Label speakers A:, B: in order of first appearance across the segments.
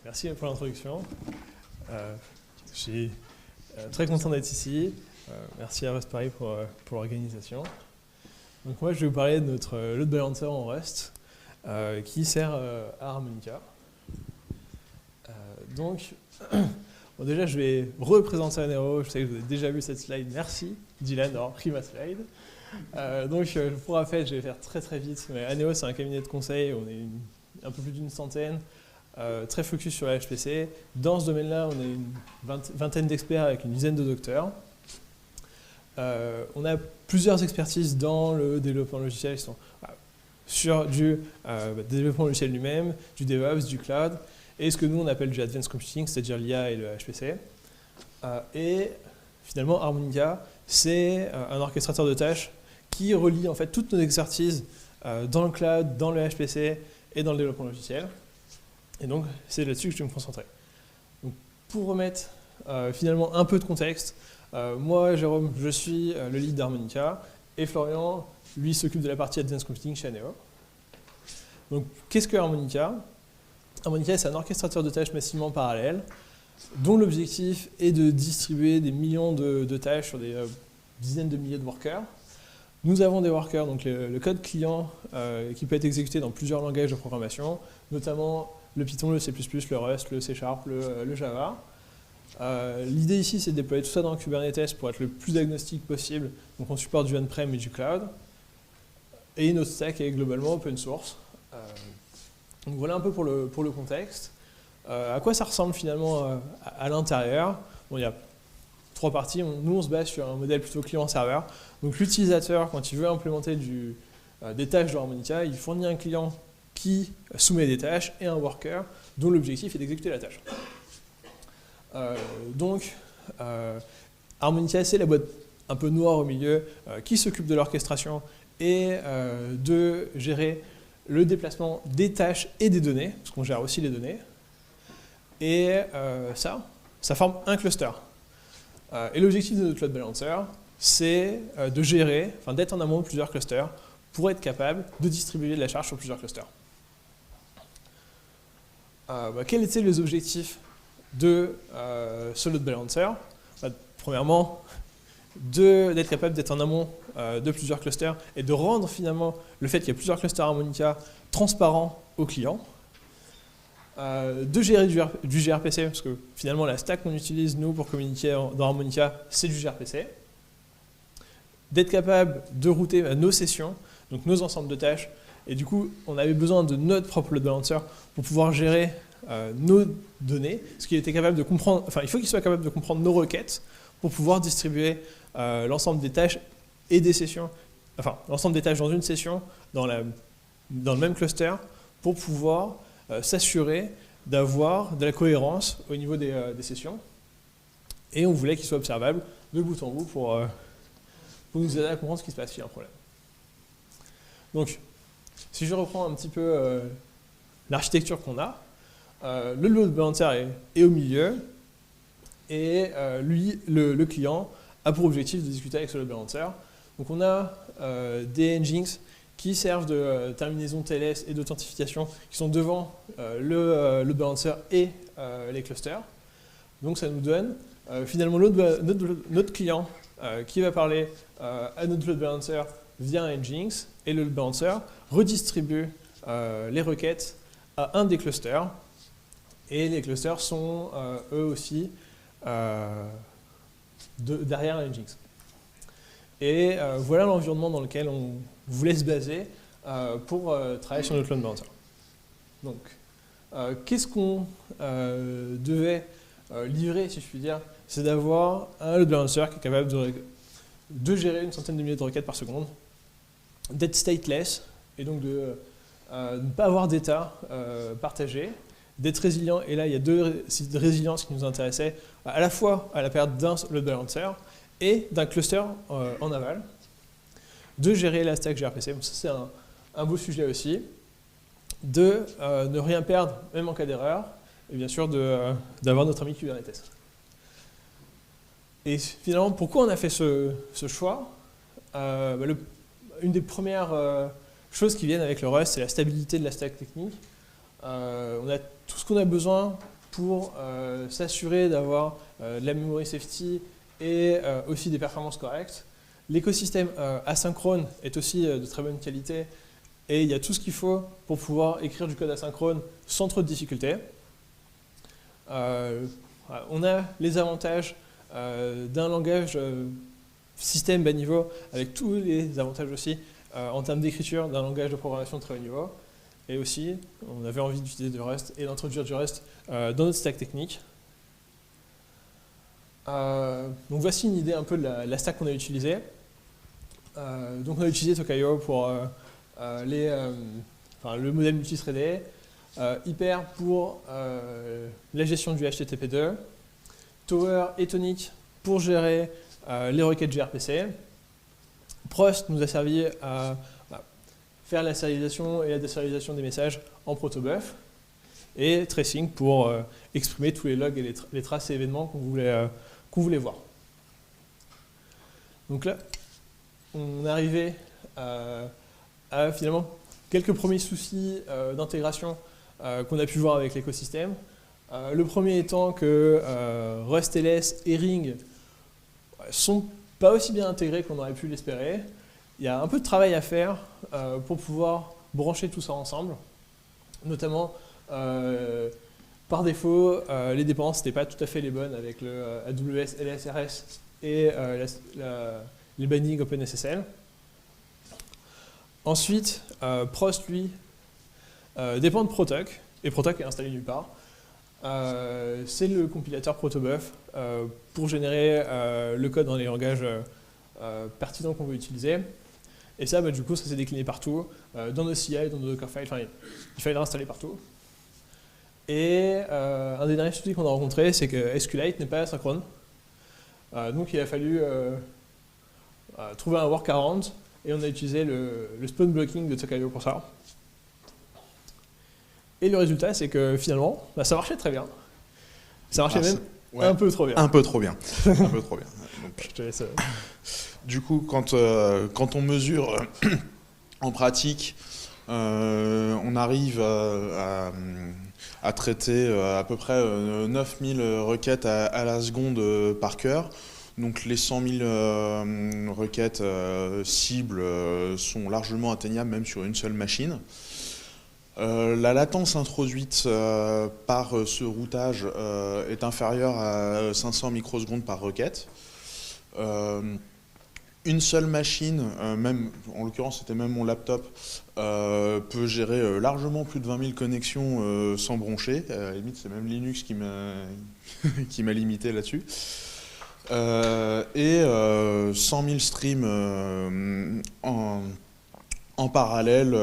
A: Merci pour l'introduction. Je suis très content d'être ici. Merci à Rust Paris pour l'organisation. Donc moi, je vais vous parler de notre load balancer en Rust qui sert à Harmonica. Donc, bon, déjà, je vais représenter Anero. Je sais que vous avez déjà vu cette slide. Merci, Dylan, d'avoir pris ma slide. Donc, pour rappel, je vais faire très vite. Mais Anero, c'est un cabinet de conseil. On est un peu plus d'une centaine. Très focus sur la HPC. Dans ce domaine-là, on a une vingtaine d'experts avec une dizaine de docteurs. On a plusieurs expertises dans le développement logiciel qui sont sur du développement logiciel lui-même, du DevOps, du cloud, et ce que nous on appelle du Advanced Computing, c'est-à-dire l'IA et le HPC. Et finalement, Harmonica, c'est un orchestrateur de tâches qui relie en fait toutes nos expertises dans le cloud, dans le HPC et dans le développement logiciel. Et donc, c'est là-dessus que je vais me concentrer. Donc, pour remettre finalement un peu de contexte, moi, Jérôme, je suis le lead d'Harmonica, et Florian, lui, s'occupe de la partie Advanced Computing chez Anero. Donc, qu'est-ce que Harmonica? Harmonica, c'est un orchestrateur de tâches massivement parallèles, dont l'objectif est de distribuer des millions de tâches sur des dizaines de milliers de workers. Nous avons des workers, donc le code client, qui peut être exécuté dans plusieurs langages de programmation, notamment le Python, le C++, le Rust, le C#, le Java. L'idée ici, c'est de déployer tout ça dans Kubernetes pour être le plus agnostique possible. Donc on supporte du on-prem et du cloud. Et notre stack est globalement open source. Donc voilà un peu pour le contexte. À quoi ça ressemble finalement à l'intérieur? Bon, il y a trois parties. Nous, on se base sur un modèle plutôt client-serveur. Donc l'utilisateur, quand il veut implémenter des tâches de Harmonica, il fournit un client qui soumet des tâches et un worker dont l'objectif est d'exécuter la tâche. Harmonica, c'est la boîte un peu noire au milieu qui s'occupe de l'orchestration et de gérer le déplacement des tâches et des données, parce qu'on gère aussi les données. Et ça forme un cluster. Et l'objectif de notre load balancer, c'est de gérer, d'être en amont de plusieurs clusters pour être capable de distribuer de la charge sur plusieurs clusters. Quels étaient les objectifs de ce load balancer? Premièrement, d'être capable d'être en amont de plusieurs clusters et de rendre finalement le fait qu'il y a plusieurs clusters Harmonica transparent aux clients. De gérer du gRPC, parce que finalement la stack qu'on utilise nous pour communiquer dans Harmonica, c'est du gRPC. D'être capable de router nos sessions, donc nos ensembles de tâches, et du coup on avait besoin de notre propre load balancer pour pouvoir gérer nos données, ce qu'il était capable de comprendre, il faut qu'il soit capable de comprendre nos requêtes pour pouvoir distribuer l'ensemble des tâches et des sessions, l'ensemble des tâches dans une session, dans le même cluster, pour pouvoir s'assurer d'avoir de la cohérence au niveau des sessions. Et on voulait qu'il soit observable de bout en bout pour nous aider à comprendre ce qui se passe s'il y a un problème. Donc, si je reprends un petit peu l'architecture qu'on a, le load balancer est au milieu, et lui, le client, a pour objectif de discuter avec ce load balancer. Donc on a des Nginx qui servent de terminaison TLS et d'authentification, qui sont devant le load balancer et les clusters. Donc ça nous donne finalement notre client qui va parler à notre load balancer via un Nginx, et le load balancer redistribue les requêtes à un des clusters. Et les clusters sont eux aussi derrière un Nginx. Et voilà l'environnement dans lequel on voulait se baser pour travailler sur notre load balancer. Donc, qu'est-ce qu'on devait livrer, si je puis dire? C'est d'avoir un load balancer qui est capable de gérer une centaine de milliers de requêtes par seconde, d'être stateless, et donc de ne pas avoir d'état partagé, d'être résilient, et là il y a deux sites de résilience qui nous intéressaient, à la fois à la perte d'un load balancer et d'un cluster en aval, de gérer la stack gRPC, ça c'est un beau sujet aussi, de ne rien perdre même en cas d'erreur, et bien sûr d'avoir notre ami Kubernetes. Et finalement, pourquoi on a fait ce choix? Une des premières choses qui viennent avec le Rust, c'est la stabilité de la stack technique. on a tout ce qu'on a besoin pour s'assurer d'avoir de la memory safety et aussi des performances correctes. L'écosystème asynchrone est aussi de très bonne qualité et il y a tout ce qu'il faut pour pouvoir écrire du code asynchrone sans trop de difficultés. On a les avantages d'un langage système bas niveau avec tous les avantages aussi en termes d'écriture d'un langage de programmation de très haut niveau. Et aussi, on avait envie d'utiliser du Rust et d'introduire du Rust dans notre stack technique. Donc voici une idée un peu de la stack qu'on a utilisée. Donc on a utilisé Tokayo pour le modèle multithreadé, Hyper pour la gestion du HTTP2, Tower et Tonic pour gérer les requêtes gRPC. Prost nous a servi à faire la serialisation et la déserialisation des messages en protobuf, et Tracing pour exprimer tous les logs et les traces et événements qu'on voulait voir. Donc là, on est arrivé à finalement quelques premiers soucis d'intégration qu'on a pu voir avec l'écosystème. Le premier étant que RustLS et Ring sont pas aussi bien intégrés qu'on aurait pu l'espérer. Il y a un peu de travail à faire pour pouvoir brancher tout ça ensemble. Notamment, par défaut, les dépendances n'étaient pas tout à fait les bonnes avec le AWS LSRS et les bindings OpenSSL. Ensuite, Prost, lui, dépend de Protoc, et Protoc est installé nulle part. C'est le compilateur protobuf pour générer le code dans les langages pertinents qu'on veut utiliser. Et ça, du coup, ça s'est décliné partout, dans nos CI, dans nos Dockerfiles, il fallait le réinstaller partout. Et un des derniers soucis qu'on a rencontrés, c'est que SQLite n'est pas asynchrone. Donc il a fallu trouver un workaround, et on a utilisé le spawn blocking de Tokayo pour ça. Et le résultat, c'est que finalement, ça marchait très bien. Ça marchait même un peu trop bien.
B: Un peu trop bien. Un peu trop bien. Donc,
A: je te laisse.
B: Du coup, quand on mesure en pratique, on arrive à traiter à peu près 9000 requêtes à la seconde par cœur. Donc les 100 000 requêtes cibles sont largement atteignables même sur une seule machine. La latence introduite par ce routage est inférieure à 500 microsecondes par requête. Une seule machine, même, en l'occurrence c'était même mon laptop, peut gérer largement plus de 20 000 connexions sans broncher. À la limite, c'est même Linux qui m'a limité là-dessus. Et 100 000 streams en parallèle,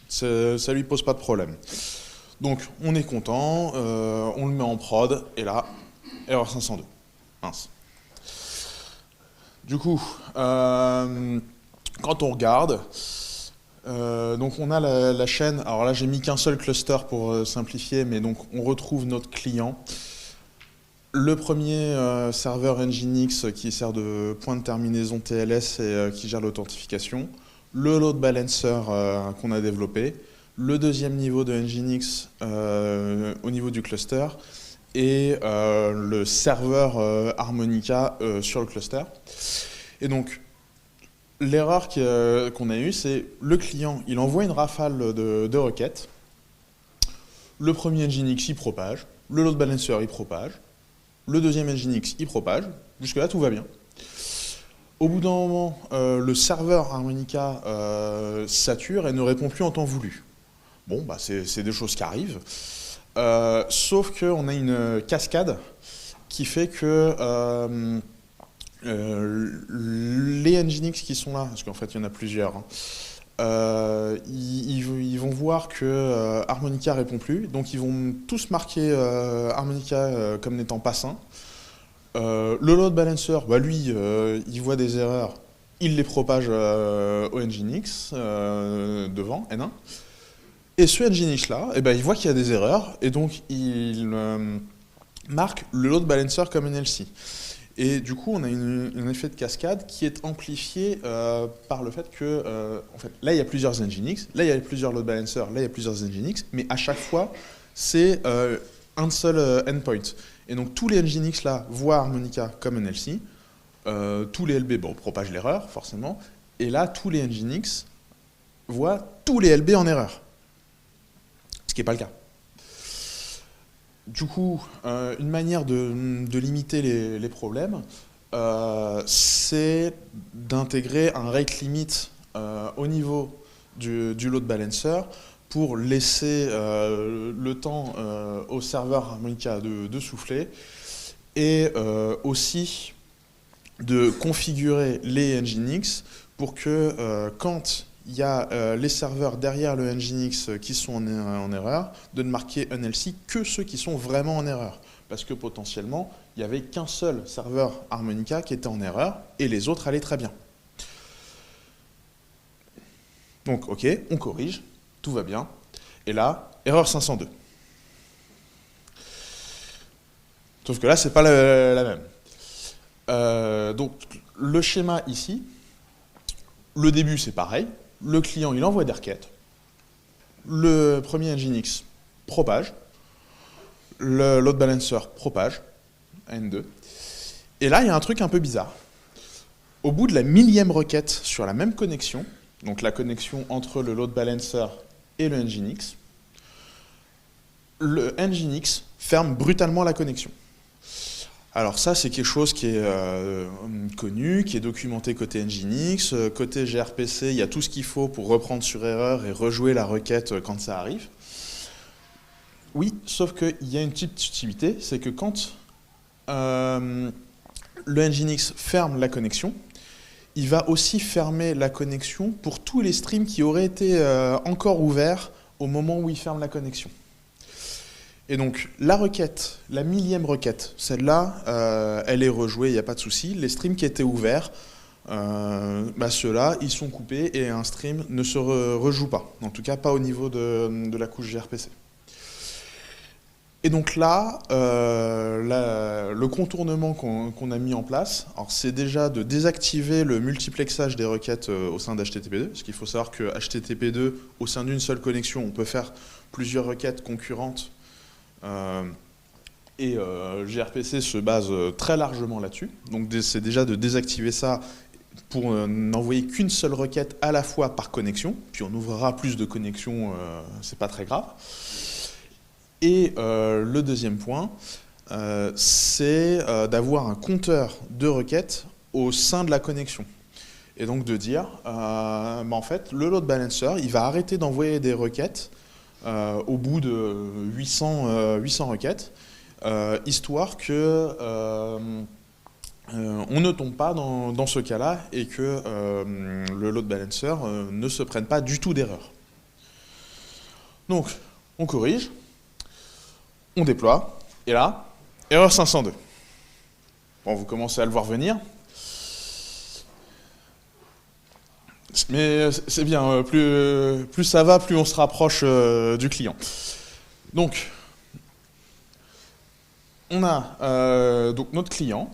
B: ça lui pose pas de problème. Donc on est content, on le met en prod, et là, erreur 502. Mince. Du coup, quand on regarde, donc on a la chaîne, alors là j'ai mis qu'un seul cluster pour simplifier, mais donc on retrouve notre client. Le premier serveur Nginx qui sert de point de terminaison TLS et qui gère l'authentification. Le load balancer qu'on a développé. Le deuxième niveau de Nginx au niveau du cluster. Et le serveur Harmonica sur le cluster. Et donc, l'erreur qu'on a eue, c'est le client, il envoie une rafale de requêtes. Le premier Nginx, il propage. Le load balancer, il propage. Le deuxième Nginx, il propage. Jusque-là, tout va bien. Au bout d'un moment, le serveur Harmonica sature et ne répond plus en temps voulu. Bon, c'est des choses qui arrivent. Sauf qu'on a une cascade qui fait que les Nginx qui sont là, parce qu'en fait il y en a plusieurs, ils vont voir que Harmonica répond plus, donc ils vont tous marquer Harmonica comme n'étant pas sain. Le load balancer, lui, il voit des erreurs, il les propage au Nginx devant, N1. Et ce Nginx-là, il voit qu'il y a des erreurs, et donc il marque le load balancer comme NLC. Et du coup, on a un effet de cascade qui est amplifié par le fait que, en fait, là, il y a plusieurs Nginx, là, il y a plusieurs load balancers, là, il y a plusieurs Nginx, mais à chaque fois, c'est un seul endpoint. Et donc, tous les Nginx, là, voient Harmonica comme un LC, tous les LB, bon, propagent l'erreur, forcément, et là, tous les Nginx voient tous les LB en erreur. Ce qui n'est pas le cas. Du coup, une manière de limiter les problèmes, c'est d'intégrer un rate limit au niveau du load balancer pour laisser le temps au serveur Harmonica de souffler et aussi de configurer les Nginx pour que quand il y a les serveurs derrière le Nginx qui sont en erreur, de ne marquer un LC que ceux qui sont vraiment en erreur. Parce que potentiellement, il n'y avait qu'un seul serveur Harmonica qui était en erreur et les autres allaient très bien. Donc, ok, on corrige, tout va bien. Et là, erreur 502. Sauf que là, c'est pas la même. Donc, le schéma ici, le début, c'est pareil. Le client, il envoie des requêtes. Le premier Nginx propage. Le load balancer propage, N2. Et là, il y a un truc un peu bizarre. Au bout de la 1000e requête sur la même connexion, donc la connexion entre le load balancer et le Nginx, le Nginx ferme brutalement la connexion. Alors ça, c'est quelque chose qui est connu, qui est documenté côté Nginx. Côté gRPC, il y a tout ce qu'il faut pour reprendre sur erreur et rejouer la requête quand ça arrive. Oui, sauf qu'il y a une petite subtilité, c'est que quand le Nginx ferme la connexion, il va aussi fermer la connexion pour tous les streams qui auraient été encore ouverts au moment où il ferme la connexion. Et donc, la requête, la 1000e requête, celle-là, elle est rejouée, il n'y a pas de souci. Les streams qui étaient ouverts, ceux-là, ils sont coupés et un stream ne se rejoue pas. En tout cas, pas au niveau de la couche gRPC. Et donc là, le contournement qu'on a mis en place, c'est déjà de désactiver le multiplexage des requêtes au sein d'HTTP2, parce qu'il faut savoir que HTTP2, au sein d'une seule connexion, on peut faire plusieurs requêtes concurrentes. Et gRPC se base très largement là-dessus. Donc c'est déjà de désactiver ça pour n'envoyer qu'une seule requête à la fois par connexion. Puis on ouvrira plus de connexions, c'est pas très grave. Et le deuxième point, c'est d'avoir un compteur de requêtes au sein de la connexion. Et donc de dire, en fait, le load balancer, il va arrêter d'envoyer des requêtes au bout de 800 requêtes, histoire que on ne tombe pas dans ce cas-là et que le load balancer ne se prenne pas du tout d'erreur. Donc, on corrige, on déploie, et là, erreur 502. Bon, vous commencez à le voir venir. Mais c'est bien, plus ça va, plus on se rapproche du client. Donc, on a donc notre client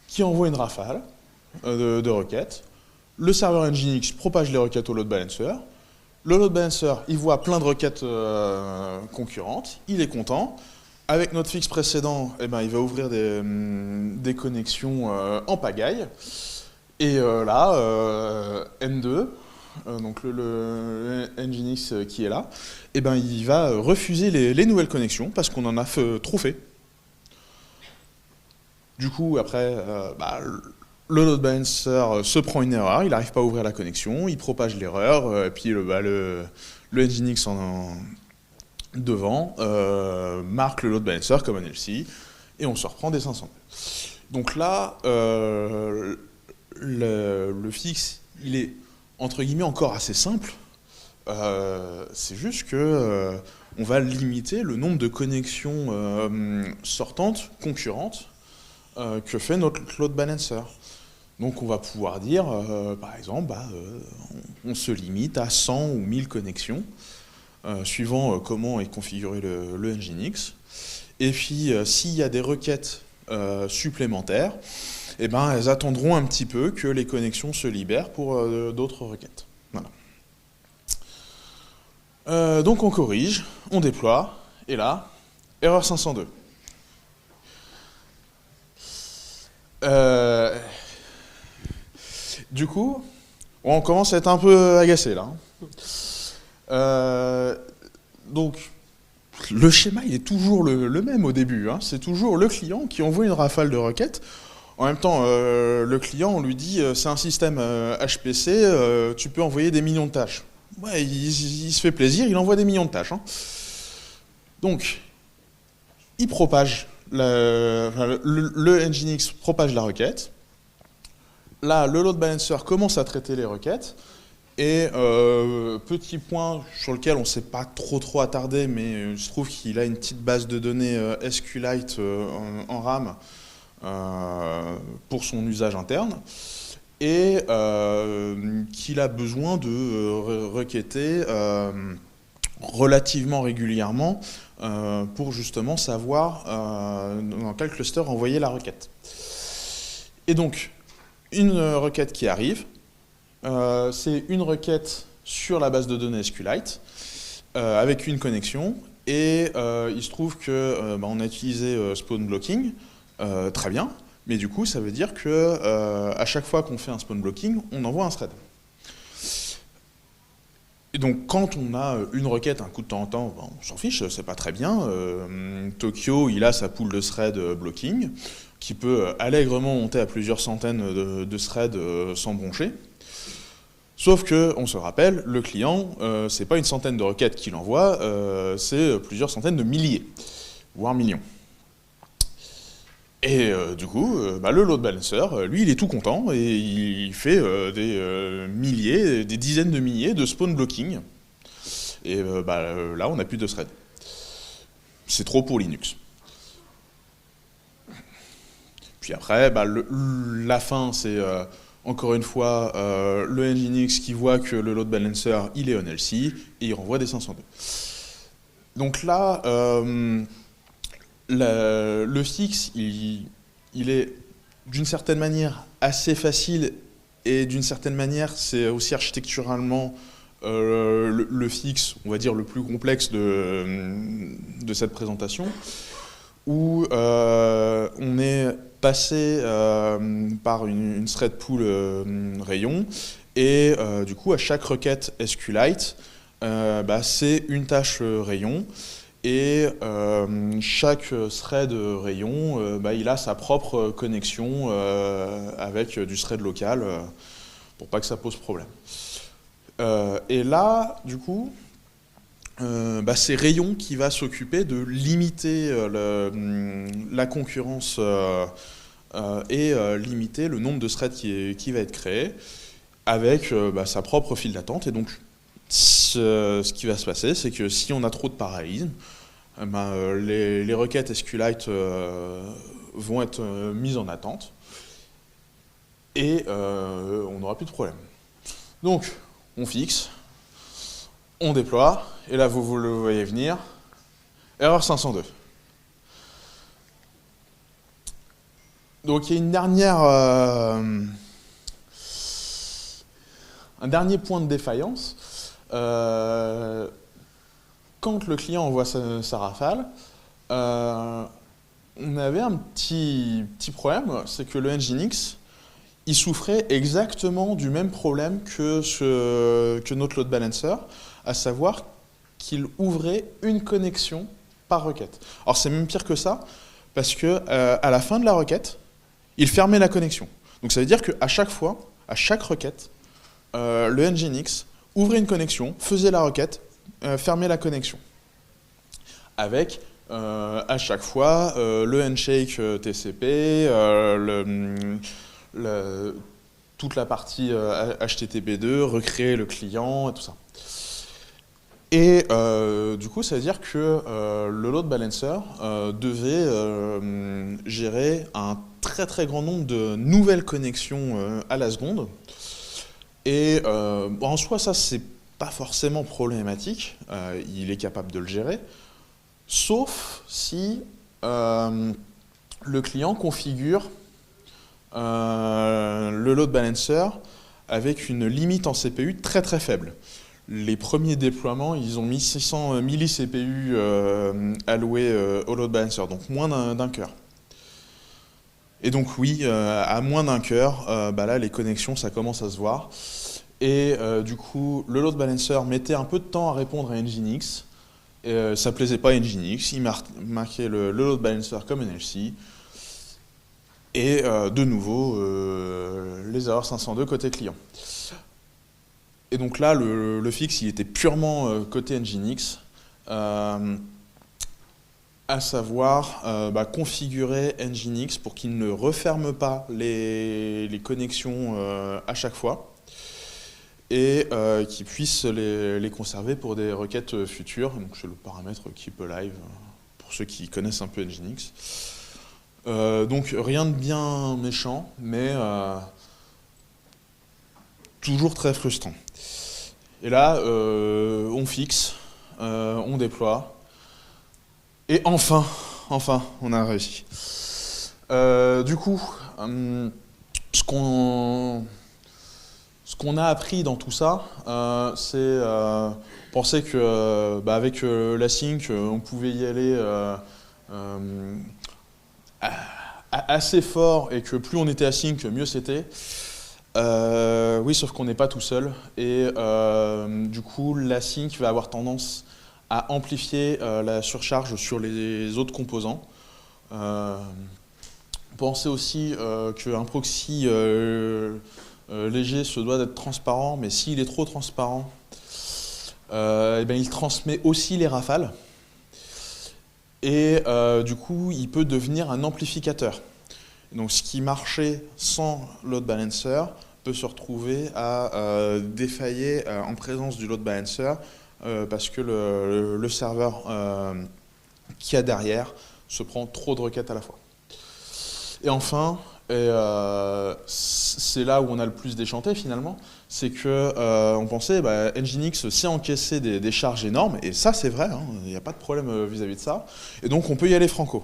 B: qui envoie une rafale de requêtes. Le serveur Nginx propage les requêtes au load balancer. Le load balancer, il voit plein de requêtes concurrentes. Il est content. Avec notre fixe précédent, il va ouvrir des connexions en pagaille. Et là, N2, donc le Nginx qui est là, il va refuser les nouvelles connexions parce qu'on en a trop fait. Du coup, après, le load balancer se prend une erreur, il n'arrive pas à ouvrir la connexion, il propage l'erreur, et puis le Nginx devant marque le load balancer comme un LC, et on se reprend des 500. Donc là, le fixe, il est entre guillemets encore assez simple. C'est juste que on va limiter le nombre de connexions sortantes, concurrentes, que fait notre load balancer. Donc on va pouvoir dire, par exemple, on se limite à 100 ou 1000 connexions, suivant comment est configuré le Nginx. Et puis s'il y a des requêtes supplémentaires, eh ben, elles attendront un petit peu que les connexions se libèrent pour d'autres requêtes. Voilà. Donc on corrige, on déploie, et là, erreur 502. Du coup, on commence à être un peu agacé là. Donc, le schéma il est toujours le même au début. Hein. C'est toujours le client qui envoie une rafale de requêtes. En même temps, le client, on lui dit c'est un système HPC, tu peux envoyer des millions de tâches. Ouais, il se fait plaisir, il envoie des millions de tâches. Hein. Donc, il propage, le Nginx propage la requête. Là, le load balancer commence à traiter les requêtes. Et petit point sur lequel on ne s'est pas trop attardé, mais il se trouve qu'il a une petite base de données SQLite en RAM pour son usage interne. Et qu'il a besoin de requêter relativement régulièrement pour justement savoir dans quel cluster envoyer la requête. Et donc, une requête qui arrive, c'est une requête sur la base de données SQLite avec une connexion. Et il se trouve que on a utilisé spawn blocking, très bien. Mais du coup, ça veut dire que à chaque fois qu'on fait un spawn blocking, on envoie un thread. Et donc, quand on a une requête un coup de temps en temps, on s'en fiche, c'est pas très bien. Tokyo, il a sa pool de thread blocking, qui peut allègrement monter à plusieurs centaines de threads sans broncher. Sauf que, on se rappelle, le client, c'est pas une centaine de requêtes qu'il envoie, c'est plusieurs centaines de milliers, voire millions. Et du coup, le load balancer, lui, il est tout content et il fait des milliers, des dizaines de milliers de spawn blocking. Et là, on n'a plus de thread. C'est trop pour Linux. Puis après, la fin, c'est encore une fois le Nginx qui voit que le load balancer, il est on LC et il renvoie des 502. Donc là, le fixe, il est d'une certaine manière assez facile et d'une certaine manière, c'est aussi architecturalement le fixe, on va dire, le plus complexe de cette présentation, où on est passé par une thread pool rayon et du coup, à chaque requête SQLite, c'est une tâche rayon. Et chaque thread rayon, il a sa propre connexion avec du thread local pour pas que ça pose problème. Et là, du coup, c'est Rayon qui va s'occuper de limiter la concurrence et limiter le nombre de threads qui va être créé avec sa propre file d'attente. Et donc, ce qui va se passer, c'est que si on a trop de parallélisme, les requêtes SQLite vont être mises en attente et on n'aura plus de problème. Donc, on fixe, on déploie, et là vous le voyez venir, erreur 502. Donc il y a une dernière, un dernier point de défaillance. Quand le client envoie sa rafale, on avait un petit problème, c'est que le Nginx, il souffrait exactement du même problème que notre load balancer, à savoir qu'il ouvrait une connexion par requête. Alors c'est même pire que ça, parce que à la fin de la requête, il fermait la connexion. Donc ça veut dire qu'à chaque fois, à chaque requête, le Nginx ouvrait une connexion, faisait la requête, fermait la connexion. Avec à chaque fois le handshake TCP, toute la partie HTTP2, recréer le client et tout ça. Et du coup, ça veut dire que le load balancer devait gérer un très grand nombre de nouvelles connexions à la seconde. Et en soi, ça, c'est pas forcément problématique. Il est capable de le gérer. Sauf si le client configure le load balancer avec une limite en CPU très très faible. Les premiers déploiements, ils ont mis 600 milli-CPU alloués au load balancer, donc moins d'un cœur. Et donc oui, à moins d'un cœur, là les connexions ça commence à se voir. Et du coup, le load balancer mettait un peu de temps à répondre à Nginx. Ça plaisait pas à Nginx, il marquait le load balancer comme NLC. Et de nouveau, les erreurs 502 côté client. Et donc là, le fixe, il était purement côté Nginx, à savoir configurer Nginx pour qu'il ne referme pas les connexions à chaque fois et qu'il puisse les conserver pour des requêtes futures. Donc c'est le paramètre keep alive pour ceux qui connaissent un peu Nginx. Donc rien de bien méchant, mais toujours très frustrant. Et là, on fixe, on déploie, et enfin, on a réussi. Du coup, ce qu'on a appris dans tout ça, c'est penser que avec l'async, on pouvait y aller assez fort et que plus on était async, mieux c'était. Oui, sauf qu'on n'est pas tout seul et du coup l'async va avoir tendance à amplifier la surcharge sur les autres composants. Pensez aussi qu'un proxy léger se doit d'être transparent, mais s'il est trop transparent, il transmet aussi les rafales. Et du coup, il peut devenir un amplificateur. Donc ce qui marchait sans load balancer peut se retrouver à défailler en présence du load balancer parce que le serveur qu'il y a derrière se prend trop de requêtes à la fois. Et enfin, c'est là où on a le plus déchanté finalement, c'est que on pensait Nginx sait encaisser des charges énormes, et ça c'est vrai, il n'y a pas de problème vis-à-vis de ça, et donc on peut y aller franco.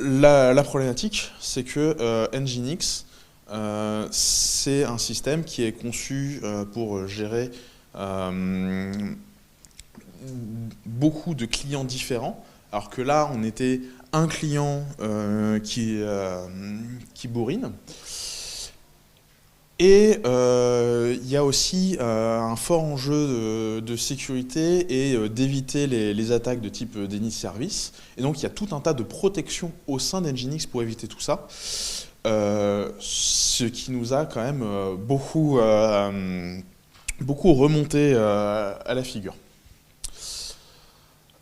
B: La problématique, c'est que Nginx, c'est un système qui est conçu pour gérer beaucoup de clients différents, alors que là, on était un client qui bourrine. Et il y a aussi un fort enjeu de sécurité et d'éviter les attaques de type déni de service. Et donc il y a tout un tas de protections au sein d'Nginx pour éviter tout ça. Ce qui nous a quand même beaucoup remonté à la figure.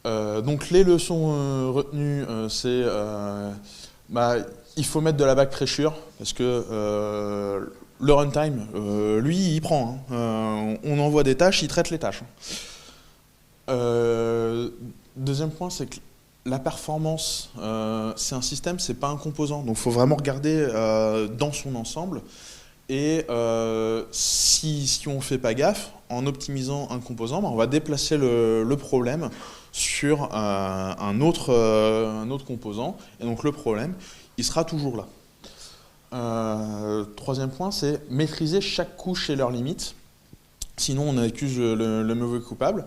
B: Donc les leçons retenues, c'est il faut mettre de la back pressure parce que le runtime, lui, il prend. On envoie des tâches, il traite les tâches. Deuxième point, c'est que la performance, c'est un système, c'est pas un composant. Donc il faut vraiment regarder dans son ensemble. Et si on ne fait pas gaffe, en optimisant un composant, on va déplacer le problème sur un autre composant. Et donc le problème, il sera toujours là. Troisième point, c'est maîtriser chaque couche et leurs limites. Sinon, on accuse le mauvais coupable.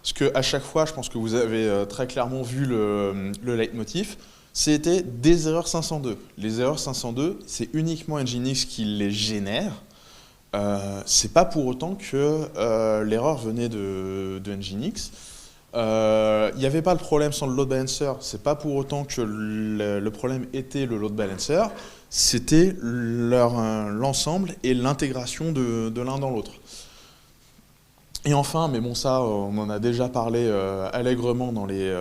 B: Parce qu'à chaque fois, je pense que vous avez très clairement vu le leitmotiv, c'était des erreurs 502. Les erreurs 502, c'est uniquement Nginx qui les génère. C'est pas pour autant que l'erreur venait de Nginx. Il n'y avait pas le problème sans le load balancer. C'est pas pour autant que le problème était le load balancer. C'était l'ensemble et l'intégration de l'un dans l'autre. Et enfin, mais bon ça, on en a déjà parlé allègrement dans les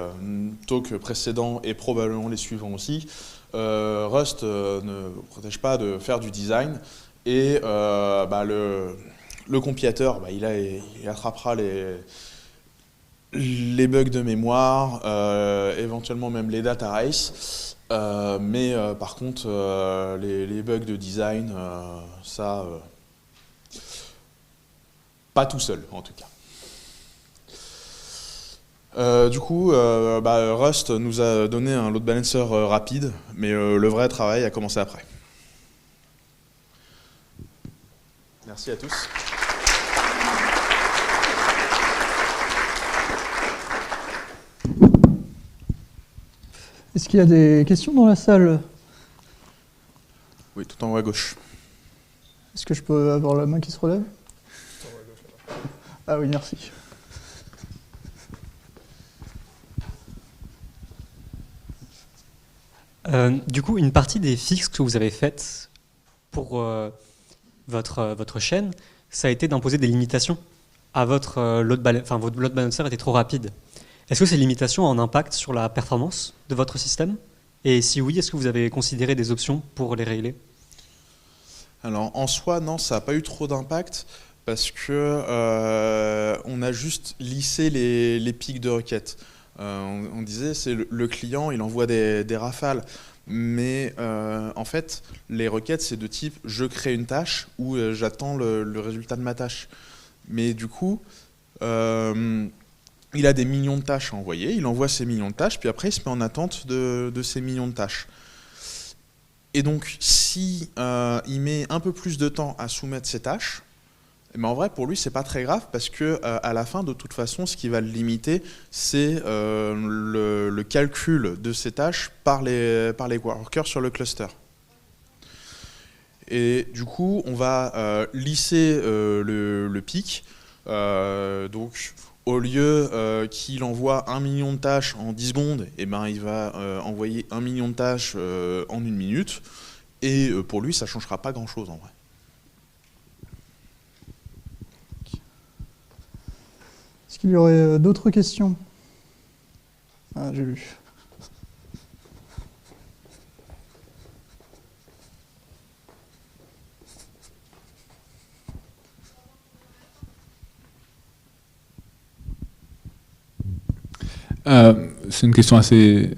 B: talks précédents et probablement les suivants aussi, Rust ne protège pas de faire du design et le compilateur, il attrapera les bugs de mémoire, éventuellement même les data race. Mais par contre, les bugs de design, ça, pas tout seul en tout cas. Du coup, Rust nous a donné un load balancer rapide, mais le vrai travail a commencé après. Merci à tous.
C: Est-ce qu'il y a des questions dans la salle?
B: Oui, tout en haut à gauche.
C: Est-ce que je peux avoir la main qui se relève? Ah oui, merci.
D: Du coup, une partie des fixes que vous avez faites pour votre chaîne, ça a été d'imposer des limitations à votre votre load balancer était trop rapide. Est-ce que ces limitations ont un impact sur la performance de votre système? Et si oui, est-ce que vous avez considéré des options pour les régler?
B: Alors en soi, non, ça n'a pas eu trop d'impact parce que on a juste lissé les pics de requêtes. On disait, c'est le client, il envoie des rafales, mais en fait, les requêtes, c'est de type je crée une tâche ou j'attends le résultat de ma tâche. Mais du coup, il a des millions de tâches à envoyer, il envoie ces millions de tâches, puis après il se met en attente de ces millions de tâches. Et donc, si il met un peu plus de temps à soumettre ses tâches, mais en vrai, pour lui, c'est pas très grave parce que à la fin, de toute façon, ce qui va le limiter, c'est le calcul de ces tâches par les workers sur le cluster. Et du coup, on va lisser le pic. Donc, au lieu qu'il envoie 1 million de tâches en 10 secondes, eh ben, il va envoyer 1 million de tâches en 1 minute. Et pour lui, ça ne changera pas grand-chose en vrai.
C: Est-ce qu'il y aurait d'autres questions? Ah, j'ai lu.
E: C'est une question assez,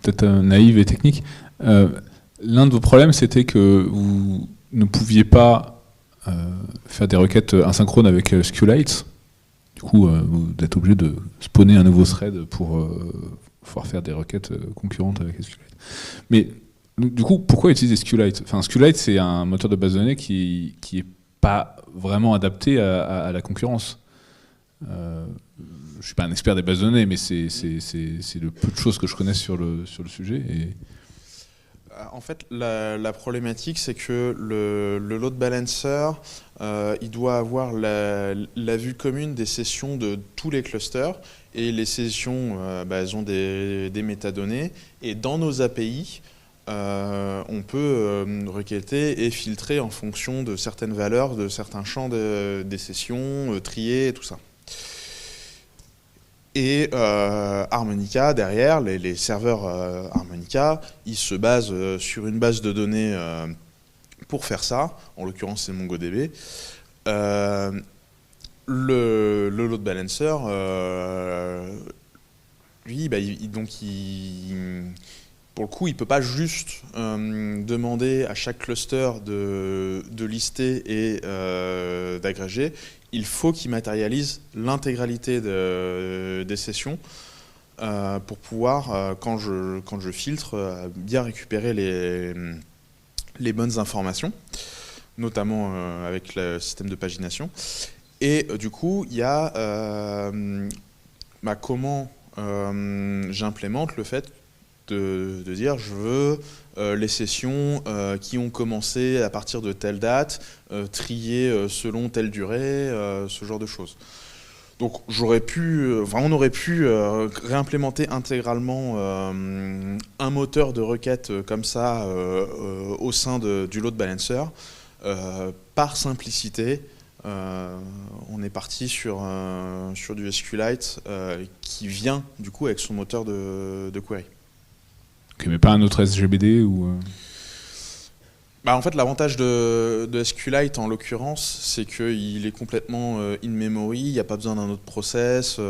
E: peut-être naïve et technique. L'un de vos problèmes, c'était que vous ne pouviez pas faire des requêtes asynchrones avec SQLite. Du coup, vous êtes obligé de spawner un nouveau thread pour pouvoir faire des requêtes concurrentes avec SQLite. Mais du coup, pourquoi utiliser SQLite? SQLite, c'est un moteur de base de données qui est pas vraiment adapté à la concurrence. Je suis pas un expert des bases de données, mais c'est le peu de choses que je connais sur le sujet. Et...
B: En fait, la problématique, c'est que le load balancer, il doit avoir la vue commune des sessions de tous les clusters. Et les sessions, elles ont des métadonnées. Et dans nos API, on peut requêter et filtrer en fonction de certaines valeurs, de certains champs des sessions, trier et tout ça. Et Harmonica, derrière, les serveurs Harmonica, ils se basent sur une base de données pour faire ça. En l'occurrence, c'est MongoDB. Le load balancer, lui, pour le coup, il ne peut pas juste demander à chaque cluster de lister et d'agréger. Il faut qu'il matérialise l'intégralité des sessions pour pouvoir, quand je filtre, bien récupérer les bonnes informations, notamment avec le système de pagination. Et du coup, il y a comment j'implémente le fait de dire je veux les sessions qui ont commencé à partir de telle date, triées selon telle durée, ce genre de choses. Donc on aurait pu réimplémenter intégralement un moteur de requête comme ça au sein du load balancer. Par simplicité, on est parti sur du SQLite qui vient du coup avec son moteur de query.
E: Ok, mais pas un autre SGBD ou
B: En fait, l'avantage de SQLite, en l'occurrence, c'est qu'il est complètement in-memory, il n'y a pas besoin d'un autre process.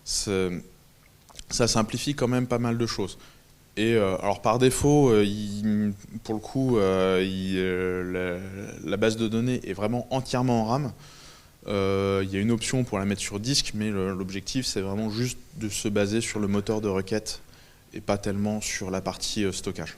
B: Ça simplifie quand même pas mal de choses. Et alors par défaut, pour le coup, la base de données est vraiment entièrement en RAM. Il y a une option pour la mettre sur disque, mais l'objectif c'est vraiment juste de se baser sur le moteur de requête et pas tellement sur la partie stockage.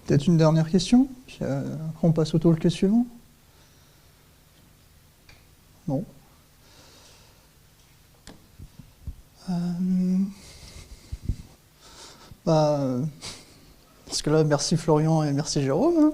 C: Peut-être une dernière question, puis après on passe au talk suivant. Non. Parce que là, merci Florian et merci Jérôme. Hein.